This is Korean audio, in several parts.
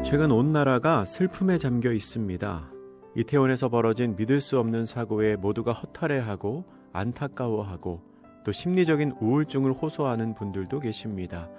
최근 온 나라가 슬픔에 잠겨 있습니다. 이태원에서 벌어진 믿을 수 없는 사고에 모두가 허탈해하고 안타까워하고 또 심리적인 우울증을 호소하는 분들도 계십니다.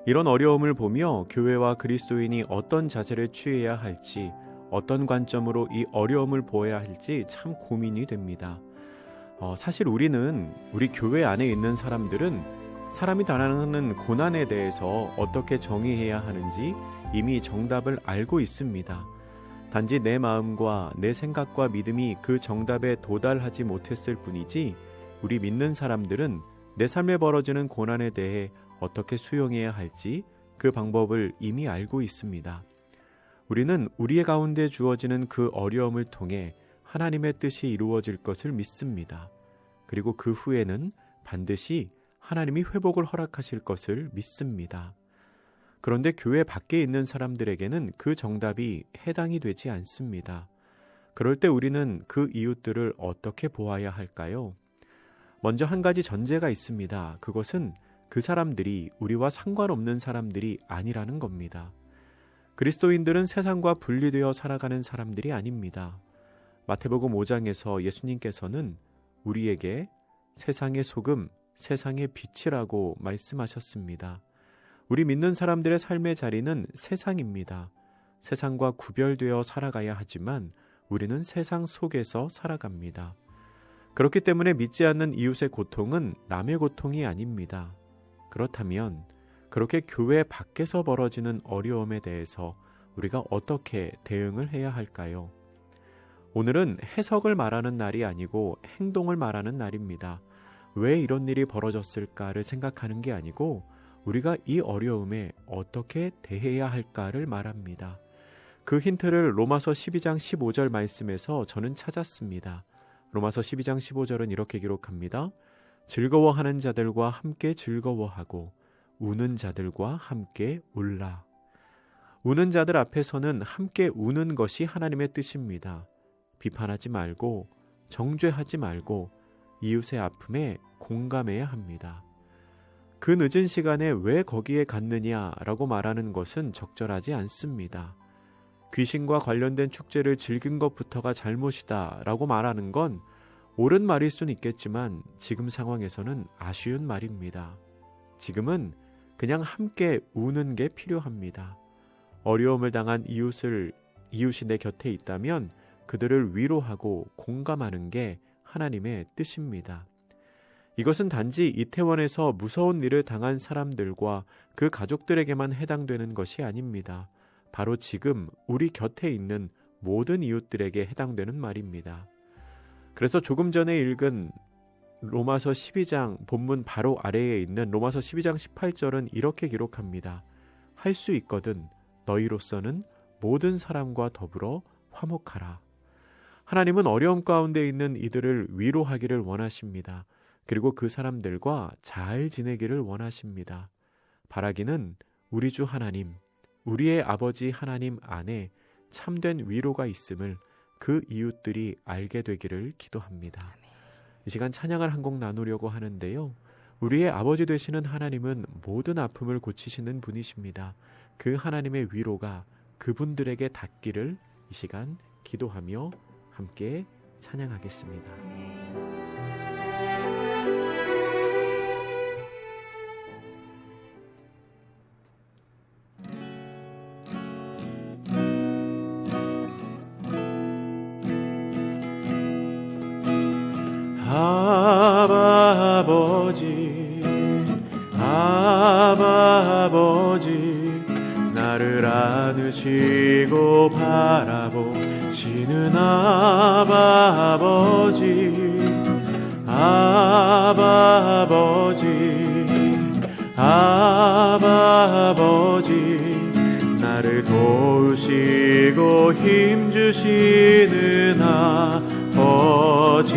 이런 어려움을 보며 교회와 그리스도인이 어떤 자세를 취해야 할지, 어떤 관점으로 이 어려움을 보아야 할지 참 고민이 됩니다. 사실 우리 교회 안에 있는 사람들은 사람이 당하는 고난에 대해서 어떻게 정의해야 하는지 이미 정답을 알고 있습니다. 단지 내 마음과 내 생각과 믿음이 그 정답에 도달하지 못했을 뿐이지, 우리 믿는 사람들은 내 삶에 벌어지는 고난에 대해 어떻게 수용해야 할지 그 방법을 이미 알고 있습니다. 우리는 우리의 가운데 주어지는 그 어려움을 통해 하나님의 뜻이 이루어질 것을 믿습니다. 그리고 그 후에는 반드시 하나님이 회복을 허락하실 것을 믿습니다. 그런데 교회 밖에 있는 사람들에게는 그 정답이 해당이 되지 않습니다. 그럴 때 우리는 그 이웃들을 어떻게 보아야 할까요? 먼저 한 가지 전제가 있습니다. 그것은 그 사람들이 우리와 상관없는 사람들이 아니라는 겁니다. 그리스도인들은 세상과 분리되어 살아가는 사람들이 아닙니다. 마태복음 5장에서 예수님께서는 우리에게 세상의 소금, 세상의 빛이라고 말씀하셨습니다. 우리 믿는 사람들의 삶의 자리는 세상입니다. 세상과 구별되어 살아가야 하지만 우리는 세상 속에서 살아갑니다. 그렇기 때문에 믿지 않는 이웃의 고통은 남의 고통이 아닙니다. 그렇다면 그렇게 교회 밖에서 벌어지는 어려움에 대해서 우리가 어떻게 대응을 해야 할까요? 오늘은 해석을 말하는 날이 아니고 행동을 말하는 날입니다. 왜 이런 일이 벌어졌을까를 생각하는 게 아니고 우리가 이 어려움에 어떻게 대해야 할까를 말합니다. 그 힌트를 로마서 12장 15절 말씀에서 저는 찾았습니다. 로마서 12장 15절은 이렇게 기록합니다. 즐거워하는 자들과 함께 즐거워하고 우는 자들과 함께 울라. 우는 자들 앞에서는 함께 우는 것이 하나님의 뜻입니다. 비판하지 말고 정죄하지 말고 이웃의 아픔에 공감해야 합니다. 그 늦은 시간에 왜 거기에 갔느냐라고 말하는 것은 적절하지 않습니다. 귀신과 관련된 축제를 즐긴 것부터가 잘못이다 라고 말하는 건 옳은 말일 수는 있겠지만 지금 상황에서는 아쉬운 말입니다. 지금은 그냥 함께 우는 게 필요합니다. 어려움을 당한 이웃이 내 곁에 있다면 그들을 위로하고 공감하는 게 하나님의 뜻입니다. 이것은 단지 이태원에서 무서운 일을 당한 사람들과 그 가족들에게만 해당되는 것이 아닙니다. 바로 지금 우리 곁에 있는 모든 이웃들에게 해당되는 말입니다. 그래서 조금 전에 읽은 로마서 12장 본문 바로 아래에 있는 로마서 12장 18절은 이렇게 기록합니다. 할 수 있거든 너희로서는 모든 사람과 더불어 화목하라. 하나님은 어려움 가운데 있는 이들을 위로하기를 원하십니다. 그리고 그 사람들과 잘 지내기를 원하십니다. 바라기는 우리 주 하나님, 우리의 아버지 하나님 안에 참된 위로가 있음을 그 이웃들이 알게 되기를 기도합니다. 이 시간 찬양을 한 곡 나누려고 하는데요. 우리의 아버지 되시는 하나님은 모든 아픔을 고치시는 분이십니다. 그 하나님의 위로가 그분들에게 닿기를 이 시간 기도하며 함께 찬양하겠습니다. 아버지 나를 안으시고 바라보시는 아버지 나를 도우시고 힘주시는 아버지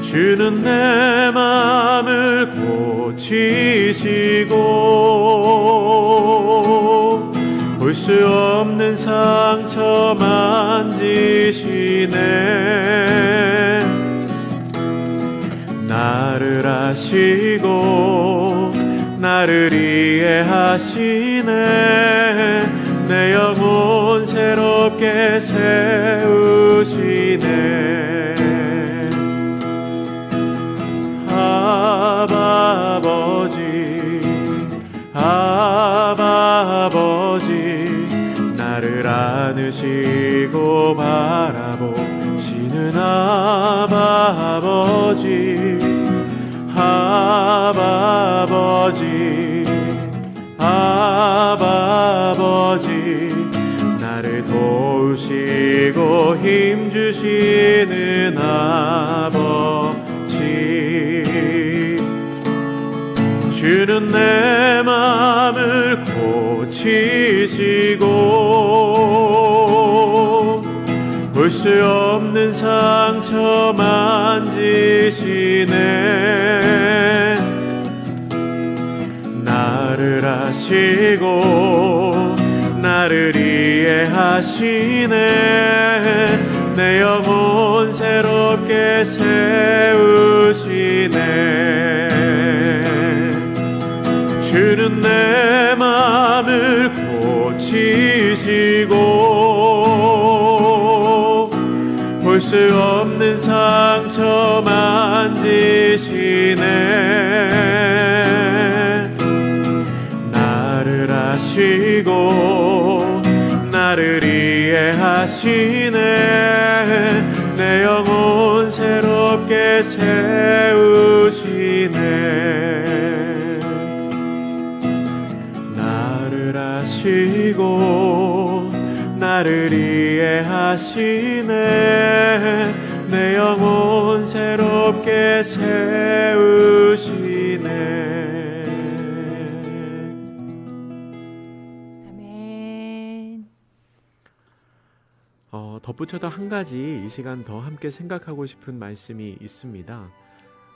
주는 내 맘을 고치시고 볼 수 없는 상처 만지시네. 나를 아시고 나를 이해하시네. 내 영혼 새롭게 세우시네. 아바 아버지, 아바 아버지, 나를 안으시고 바라보시는 아바 아버지, 아바 아버지, 아바 아버지, 나를 도우시고 힘주시는 아버지. 주는 내 맘을 고치시고 볼 수 없는 상처 만지시네. 나를 아시고 나를 이해하시네. 내 영혼 새롭게 세우시네. 주는 내 맘을 고치시고 볼 수 없는 상처 만지시네. 나를 아시고 나를 이해하시네. 내 영혼 새롭게 세우시네. 나를 아시고 나를 이해하시네. 내 영혼 새롭게 세우시네. 아멘. 덧붙여서 한 가지 이 시간 더 함께 생각하고 싶은 말씀이 있습니다.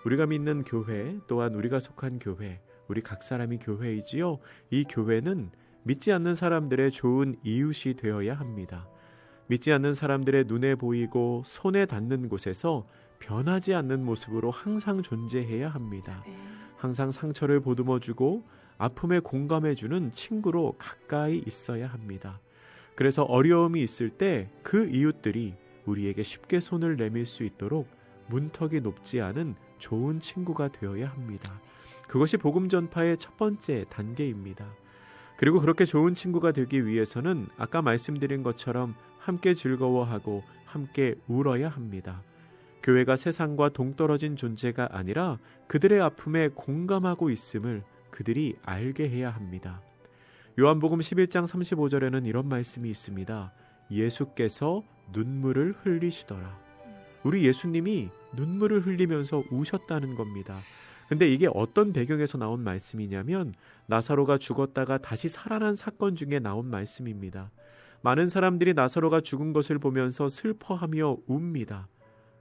우리가 믿는 교회, 또한 우리가 속한 교회, 우리 각 사람이 교회이지요. 이 교회는 믿지 않는 사람들의 좋은 이웃이 되어야 합니다. 믿지 않는 사람들의 눈에 보이고 손에 닿는 곳에서 변하지 않는 모습으로 항상 존재해야 합니다. 항상 상처를 보듬어주고 아픔에 공감해주는 친구로 가까이 있어야 합니다. 그래서 어려움이 있을 때 그 이웃들이 우리에게 쉽게 손을 내밀 수 있도록 문턱이 높지 않은 좋은 친구가 되어야 합니다. 그것이 복음 전파의 첫 번째 단계입니다. 그리고 그렇게 좋은 친구가 되기 위해서는 아까 말씀드린 것처럼 함께 즐거워하고 함께 울어야 합니다. 교회가 세상과 동떨어진 존재가 아니라 그들의 아픔에 공감하고 있음을 그들이 알게 해야 합니다. 요한복음 11장 35절에는 이런 말씀이 있습니다. 예수께서 눈물을 흘리시더라. 우리 예수님이 눈물을 흘리면서 우셨다는 겁니다. 근데 이게 어떤 배경에서 나온 말씀이냐면 나사로가 죽었다가 다시 살아난 사건 중에 나온 말씀입니다. 많은 사람들이 나사로가 죽은 것을 보면서 슬퍼하며 웁니다.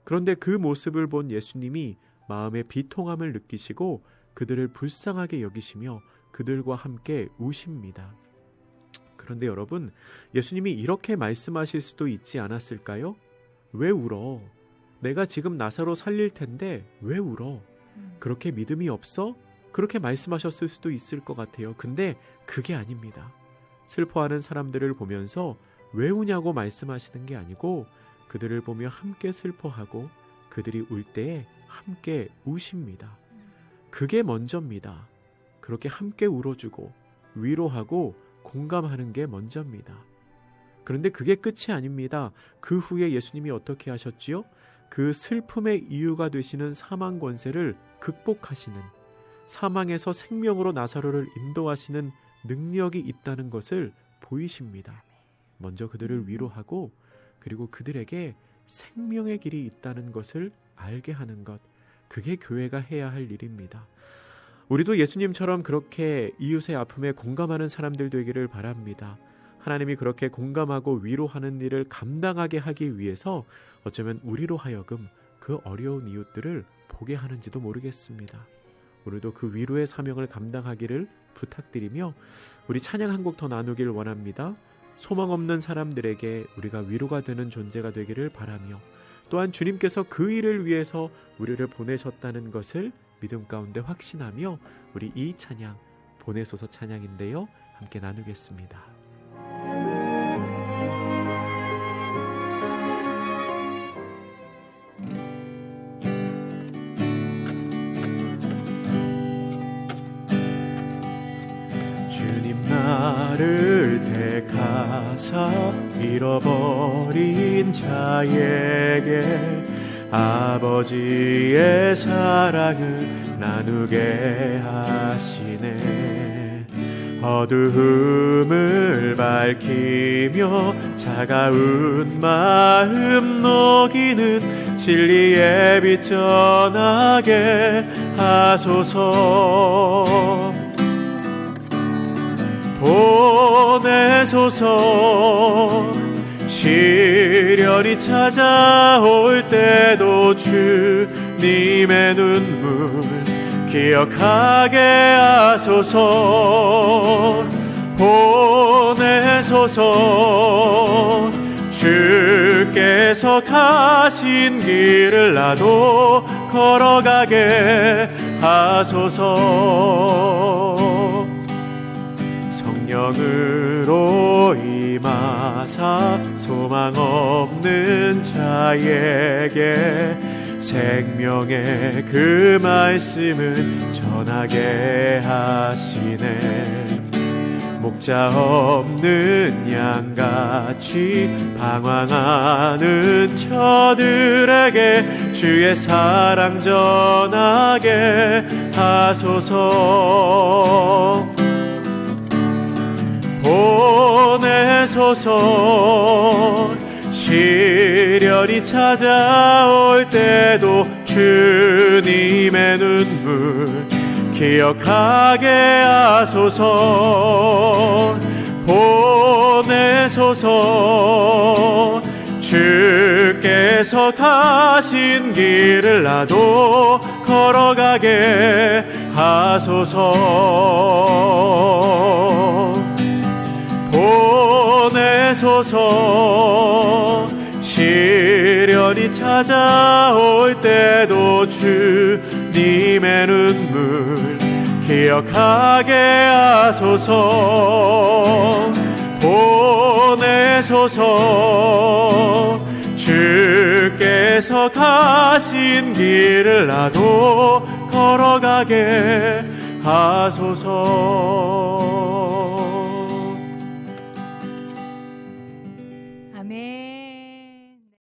그런데 그 모습을 본 예수님이 마음의 비통함을 느끼시고 그들을 불쌍하게 여기시며 그들과 함께 우십니다. 그런데 여러분, 예수님이 이렇게 말씀하실 수도 있지 않았을까요? 왜 울어? 내가 지금 나사로 살릴 텐데 왜 울어? 그렇게 믿음이 없어? 그렇게 말씀하셨을 수도 있을 것 같아요. 근데 그게 아닙니다. 슬퍼하는 사람들을 보면서 왜 우냐고 말씀하시는 게 아니고 그들을 보며 함께 슬퍼하고 그들이 울 때에 함께 우십니다. 그게 먼저입니다. 그렇게 함께 울어주고 위로하고 공감하는 게 먼저입니다. 그런데 그게 끝이 아닙니다. 그 후에 예수님이 어떻게 하셨지요? 그 슬픔의 이유가 되시는 사망 권세를 극복하시는, 사망에서 생명으로 나사로를 인도하시는 능력이 있다는 것을 보이십니다. 먼저 그들을 위로하고 그리고 그들에게 생명의 길이 있다는 것을 알게 하는 것, 그게 교회가 해야 할 일입니다. 우리도 예수님처럼 그렇게 이웃의 아픔에 공감하는 사람들 되기를 바랍니다. 하나님이 그렇게 공감하고 위로하는 일을 감당하게 하기 위해서 어쩌면 우리로 하여금 그 어려운 이웃들을 보게 하는지도 모르겠습니다. 오늘도 그 위로의 사명을 감당하기를 부탁드리며 우리 찬양 한 곡 더 나누길 원합니다. 소망 없는 사람들에게 우리가 위로가 되는 존재가 되기를 바라며 또한 주님께서 그 일을 위해서 우리를 보내셨다는 것을 믿음 가운데 확신하며 우리 이 찬양 보내소서 찬양인데요. 함께 나누겠습니다. 주님 나를 택하사 잃어버린 자에게 아버지의 사랑을 나누게 하시네. 어두움을 밝히며 차가운 마음 녹이는 진리의 빛 전하게 하소서. 보내소서. 시련이 찾아올 때도 주님의 눈물 기억하게 하소서. 보내소서. 주께서 가신 길을 나도 걸어가게 하소서. 성령으로 임하사 소망 없는 자에게 생명의 그 말씀을 전하게 하시네. 목자 없는 양같이 방황하는 저들에게 주의 사랑 전하게 하소서. 보내소서. 시련이 찾아올 때도 주님의 눈물 기억하게 하소서. 보내소서. 주께서 가신 길을 나도 걸어가게 하소서. 보내소서. 시련이 찾아올 때도 주님의 눈물 기억하게 하소서. 보내소서. 주께서 가신 길을 나도 걸어가게 하소서.